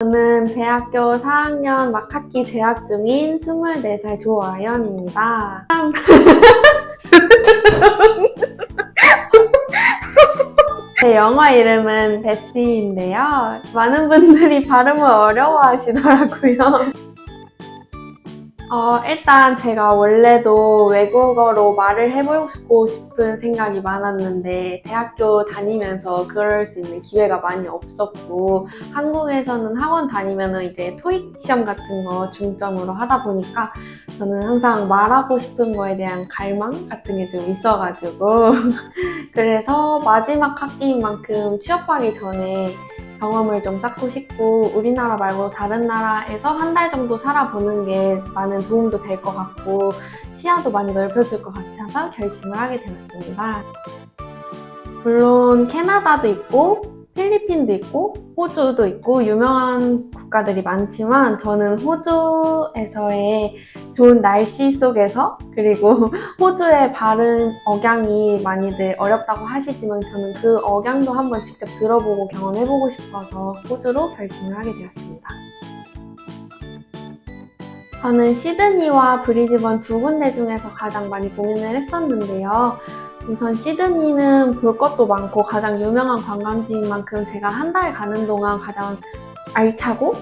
저는 대학교 4학년 막학기 재학 중인 24살 조아연입니다. 제 영어 이름은 베시인데요. 많은 분들이 발음을 어려워하시더라고요. 일단 제가 원래도 외국어로 말을 해보고 싶은 생각이 많았는데 대학교 다니면서 그럴 수 있는 기회가 많이 없었고 한국에서는 학원 다니면은 이제 토익 시험 같은 거 중점으로 하다 보니까 저는 항상 말하고 싶은 거에 대한 갈망 같은 게 좀 있어가지고 그래서 마지막 학기인 만큼 취업하기 전에 경험을 좀 쌓고 싶고 우리나라 말고 다른 나라에서 한 달 정도 살아보는 게 많은 도움도 될 것 같고 시야도 많이 넓혀줄 것 같아서 결심을 하게 되었습니다. 물론 캐나다도 있고 필리핀도 있고 호주도 있고 유명한 국가들이 많지만 저는 호주에서의 좋은 날씨 속에서 그리고 호주의 발음 억양이 많이들 어렵다고 하시지만 저는 그 억양도 한번 직접 들어보고 경험해보고 싶어서 호주로 결심을 하게 되었습니다. 저는 시드니와 브리즈번 두 군데 중에서 가장 많이 고민을 했었는데요. 우선 시드니는 볼 것도 많고 가장 유명한 관광지인 만큼 제가 한 달 가는 동안 가장 알차고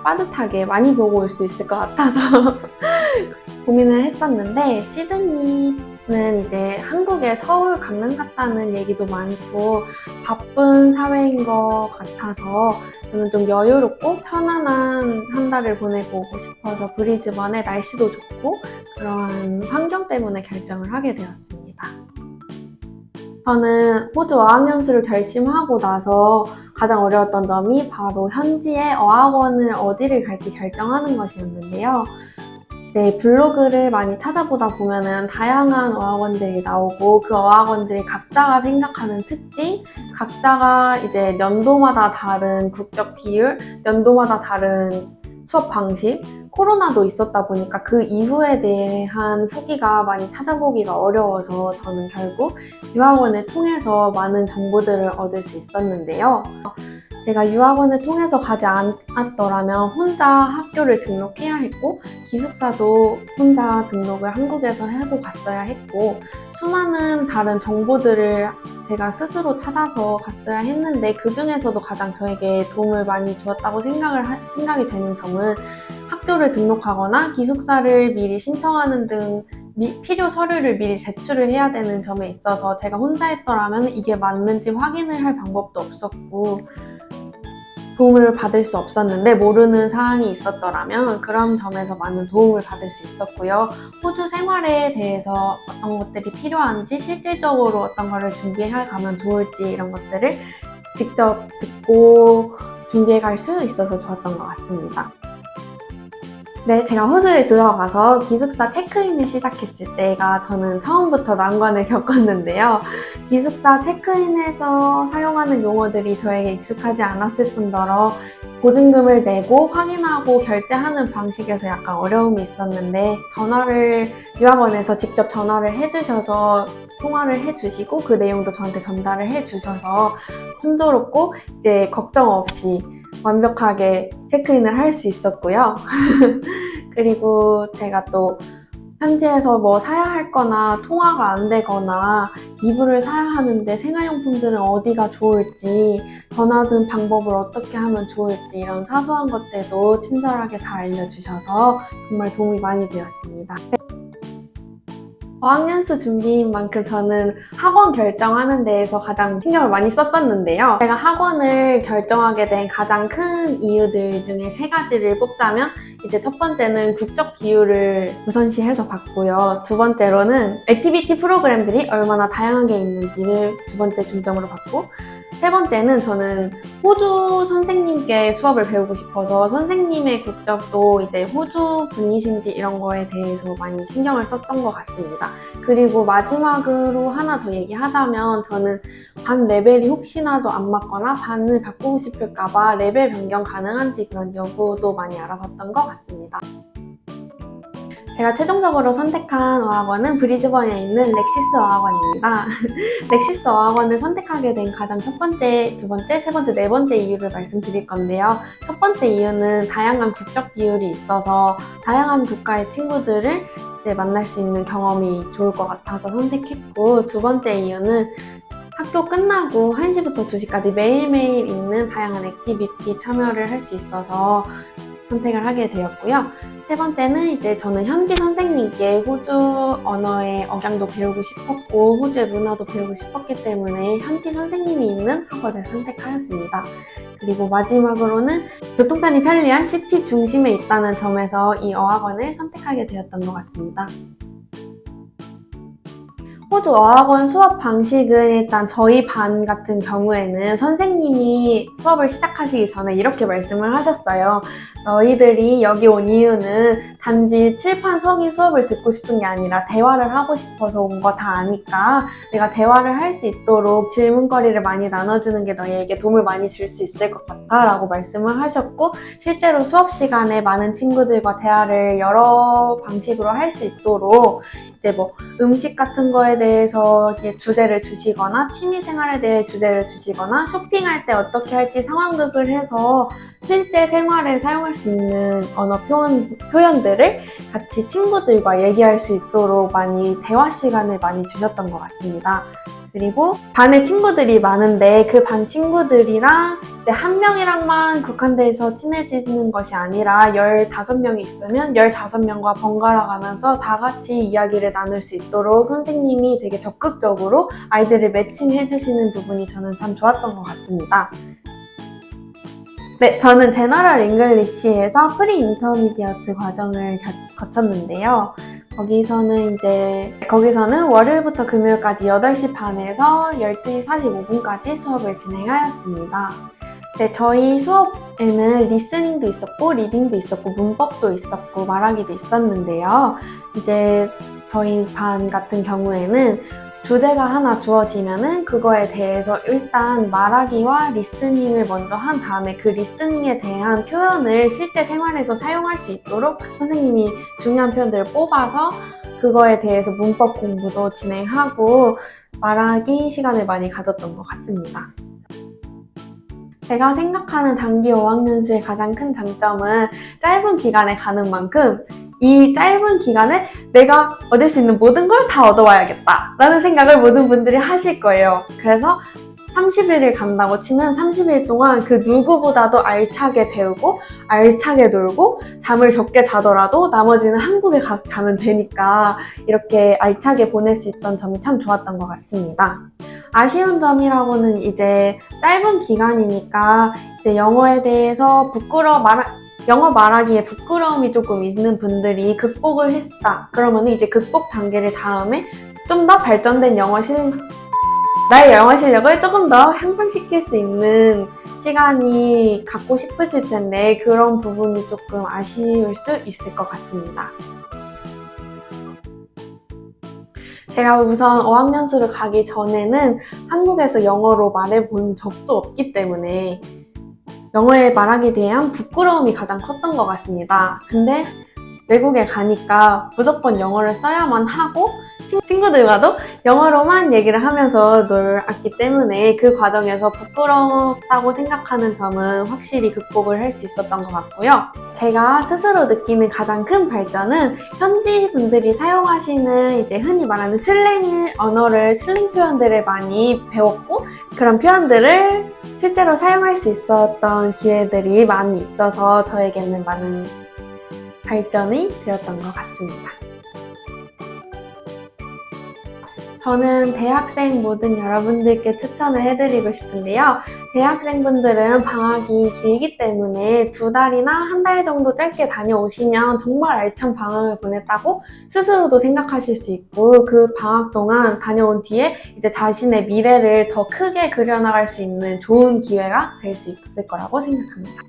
빠듯하게 많이 보고 올 수 있을 것 같아서 고민을 했었는데 시드니는 이제 한국의 서울 강남 같다는 얘기도 많고 바쁜 사회인 것 같아서 저는 좀 여유롭고 편안한 한 달을 보내고 오고 싶어서 브리즈번의 날씨도 좋고 그러한 환경 때문에 결정을 하게 되었습니다. 저는 호주 어학연수를 결심하고 나서 가장 어려웠던 점이 바로 현지의 어학원을 어디를 갈지 결정하는 것이었는데요. 네, 블로그를 많이 찾아보다 보면은 다양한 어학원들이 나오고 그 어학원들이 각자가 생각하는 특징, 각자가 이제 연도마다 다른 국적 비율, 연도마다 다른 수업 방식, 코로나도 있었다 보니까 그 이후에 대한 후기가 많이 찾아보기가 어려워서 저는 결국 유학원을 통해서 많은 정보들을 얻을 수 있었는데요. 제가 유학원을 통해서 가지 않았더라면 혼자 학교를 등록해야 했고 기숙사도 혼자 등록을 한국에서 하고 갔어야 했고 수많은 다른 정보들을 제가 스스로 찾아서 갔어야 했는데 그 중에서도 가장 저에게 도움을 많이 주었다고 생각이 되는 점은 학교를 등록하거나 기숙사를 미리 신청하는 등 필요 서류를 미리 제출을 해야 되는 점에 있어서 제가 혼자 했더라면 이게 맞는지 확인을 할 방법도 없었고 도움을 받을 수 없었는데 모르는 사항이 있었더라면 그런 점에서 많은 도움을 받을 수 있었고요. 호주 생활에 대해서 어떤 것들이 필요한지 실질적으로 어떤 거를 준비해 가면 좋을지 이런 것들을 직접 듣고 준비해 갈 수 있어서 좋았던 것 같습니다. 네, 제가 호주에 들어가서 기숙사 체크인을 시작했을 때가 저는 처음부터 난관을 겪었는데요. 기숙사 체크인에서 사용하는 용어들이 저에게 익숙하지 않았을 뿐더러 보증금을 내고 확인하고 결제하는 방식에서 약간 어려움이 있었는데 유학원에서 직접 전화를 해주셔서 통화를 해주시고 그 내용도 저한테 전달을 해주셔서 순조롭고 이제 걱정 없이 완벽하게 체크인을 할 수 있었고요. 그리고 제가 또 현지에서 뭐 사야 할 거나 통화가 안 되거나 이불을 사야 하는데 생활용품들은 어디가 좋을지 전화든 방법을 어떻게 하면 좋을지 이런 사소한 것들도 친절하게 다 알려주셔서 정말 도움이 많이 되었습니다. 어학연수 준비인 만큼 저는 학원 결정하는 데에서 가장 신경을 많이 썼었는데요. 제가 학원을 결정하게 된 가장 큰 이유들 중에 3가지를 뽑자면 이제 첫 번째는 국적 비율을 우선시해서 봤고요. 두 번째로는 액티비티 프로그램들이 얼마나 다양하게 있는지를 두 번째 중점으로 봤고 세 번째는 저는 호주 선생님께 수업을 배우고 싶어서 선생님의 국적도 이제 호주 분이신지 이런 거에 대해서 많이 신경을 썼던 것 같습니다. 그리고 마지막으로 하나 더 얘기하자면 저는 반 레벨이 혹시나도 안 맞거나 반을 바꾸고 싶을까봐 레벨 변경 가능한지 그런 여부도 많이 알아봤던 것 같습니다. 제가 최종적으로 선택한 어학원은 브리즈번에 있는 렉시스 어학원입니다. 렉시스 어학원을 선택하게 된 가장 첫 번째, 두 번째, 세 번째, 네 번째 이유를 말씀드릴 건데요. 첫 번째 이유는 다양한 국적 비율이 있어서 다양한 국가의 친구들을 이제 만날 수 있는 경험이 좋을 것 같아서 선택했고, 두 번째 이유는 학교 끝나고 1시부터 2시까지 매일매일 있는 다양한 액티비티 참여를 할 수 있어서 선택을 하게 되었고요. 세 번째는 이제 저는 현지 선생님께 호주 언어의 억양도 배우고 싶었고 호주의 문화도 배우고 싶었기 때문에 현지 선생님이 있는 학원을 선택하였습니다. 그리고 마지막으로는 교통편이 편리한 시티 중심에 있다는 점에서 이 어학원을 선택하게 되었던 것 같습니다. 호주 어학원 수업 방식은 일단 저희 반 같은 경우에는 선생님이 수업을 시작하시기 전에 이렇게 말씀을 하셨어요. 너희들이 여기 온 이유는 단지 칠판 서기 수업을 듣고 싶은 게 아니라 대화를 하고 싶어서 온 거 다 아니까 내가 대화를 할 수 있도록 질문거리를 많이 나눠주는 게 너희에게 도움을 많이 줄 수 있을 것 같아 라고 말씀을 하셨고, 실제로 수업 시간에 많은 친구들과 대화를 여러 방식으로 할 수 있도록 이제 음식 같은 거에 대해서 주제를 주시거나 취미생활에 대해 주제를 주시거나 쇼핑할 때 어떻게 할지 상황극을 해서 실제 생활에 사용할 수 있는 언어 표현들을 같이 친구들과 얘기할 수 있도록 많이 대화 시간을 많이 주셨던 것 같습니다. 그리고 반에 친구들이 많은데 그 반 친구들이랑 이제 한 명이랑만 국한돼서 친해지는 것이 아니라 15명이 있으면 15명과 번갈아 가면서 다 같이 이야기를 나눌 수 있도록 선생님이 되게 적극적으로 아이들을 매칭해 주시는 부분이 저는 참 좋았던 것 같습니다. 네, 저는 제너럴 잉글리시에서 프리 인터미디어트 과정을 거쳤는데요. 거기서는 월요일부터 금요일까지 8시 반에서 12시 45분까지 수업을 진행하였습니다. 네, 저희 수업에는 리스닝도 있었고, 리딩도 있었고, 문법도 있었고, 말하기도 있었는데요. 이제 저희 반 같은 경우에는 주제가 하나 주어지면은 그거에 대해서 일단 말하기와 리스닝을 먼저 한 다음에 그 리스닝에 대한 표현을 실제 생활에서 사용할 수 있도록 선생님이 중요한 표현들을 뽑아서 그거에 대해서 문법 공부도 진행하고 말하기 시간을 많이 가졌던 것 같습니다. 제가 생각하는 단기 어학연수의 가장 큰 장점은 짧은 기간에 가는 만큼 이 짧은 기간에 내가 얻을 수 있는 모든 걸 다 얻어와야겠다 라는 생각을 모든 분들이 하실 거예요. 그래서 30일을 간다고 치면 30일 동안 그 누구보다도 알차게 배우고 알차게 놀고 잠을 적게 자더라도 나머지는 한국에 가서 자면 되니까 이렇게 알차게 보낼 수 있던 점이 참 좋았던 것 같습니다. 아쉬운 점이라고는 이제 짧은 기간이니까 이제 영어에 대해서 영어 말하기에 부끄러움이 조금 있는 분들이 극복을 했다. 그러면 이제 극복 단계를 다음에 좀 더 발전된 나의 영어 실력을 조금 더 향상시킬 수 있는 시간이 갖고 싶으실 텐데 그런 부분이 조금 아쉬울 수 있을 것 같습니다. 제가 우선 어학연수를 가기 전에는 한국에서 영어로 말해본 적도 없기 때문에 영어에 말하기에 대한 부끄러움이 가장 컸던 것 같습니다. 근데 외국에 가니까 무조건 영어를 써야만 하고 친구들과도 영어로만 얘기를 하면서 놀았기 때문에 그 과정에서 부끄럽다고 생각하는 점은 확실히 극복을 할 수 있었던 것 같고요. 제가 스스로 느끼는 가장 큰 발전은 현지 분들이 사용하시는 이제 흔히 말하는 슬랭 표현들을 많이 배웠고 그런 표현들을 실제로 사용할 수 있었던 기회들이 많이 있어서 저에게는 많은 발전이 되었던 것 같습니다. 저는 대학생 모든 여러분들께 추천을 해드리고 싶은데요. 대학생분들은 방학이 길기 때문에 2달이나 1달 정도 짧게 다녀오시면 정말 알찬 방학을 보냈다고 스스로도 생각하실 수 있고 그 방학 동안 다녀온 뒤에 이제 자신의 미래를 더 크게 그려나갈 수 있는 좋은 기회가 될 수 있을 거라고 생각합니다.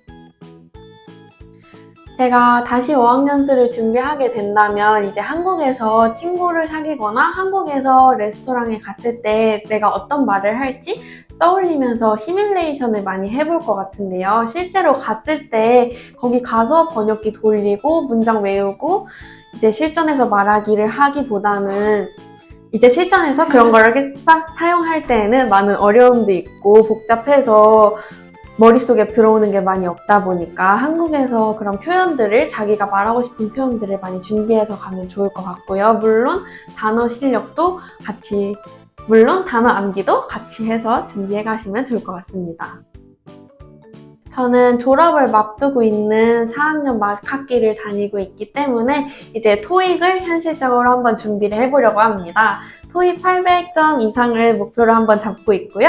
제가 다시 어학연수를 준비하게 된다면 이제 한국에서 친구를 사귀거나 한국에서 레스토랑에 갔을 때 내가 어떤 말을 할지 떠올리면서 시뮬레이션을 많이 해볼 것 같은데요. 실제로 갔을 때 거기 가서 번역기 돌리고 문장 외우고 이제 실전에서 말하기를 하기보다는 이제 실전에서 그런 거를 사용할 때에는 많은 어려움도 있고 복잡해서 머릿속에 들어오는 게 많이 없다 보니까 한국에서 그런 표현들을 자기가 말하고 싶은 표현들을 많이 준비해서 가면 좋을 것 같고요. 물론 단어 실력도 같이, 물론 단어 암기도 같이 해서 준비해 가시면 좋을 것 같습니다. 저는 졸업을 앞두고 있는 4학년 막학기를 다니고 있기 때문에 이제 토익을 현실적으로 한번 준비를 해보려고 합니다. 토익 800점 이상을 목표로 한번 잡고 있고요.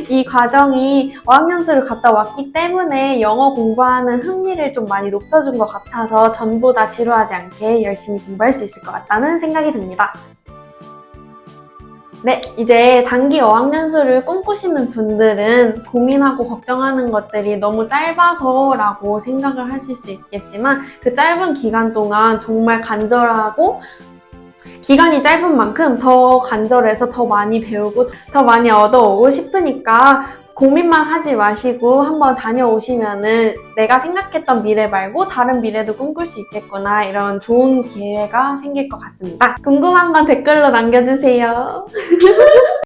이 과정이 어학연수를 갔다 왔기 때문에 영어 공부하는 흥미를 좀 많이 높여준 것 같아서 전보다 지루하지 않게 열심히 공부할 수 있을 것 같다는 생각이 듭니다. 네, 이제 단기 어학연수를 꿈꾸시는 분들은 고민하고 걱정하는 것들이 너무 짧아서 라고 생각을 하실 수 있겠지만 그 짧은 기간 동안 정말 간절하고 기간이 짧은 만큼 더 간절해서 더 많이 배우고 더 많이 얻어오고 싶으니까 고민만 하지 마시고 한번 다녀오시면은 내가 생각했던 미래 말고 다른 미래도 꿈꿀 수 있겠구나 이런 좋은 기회가 생길 것 같습니다. 궁금한 건 댓글로 남겨주세요.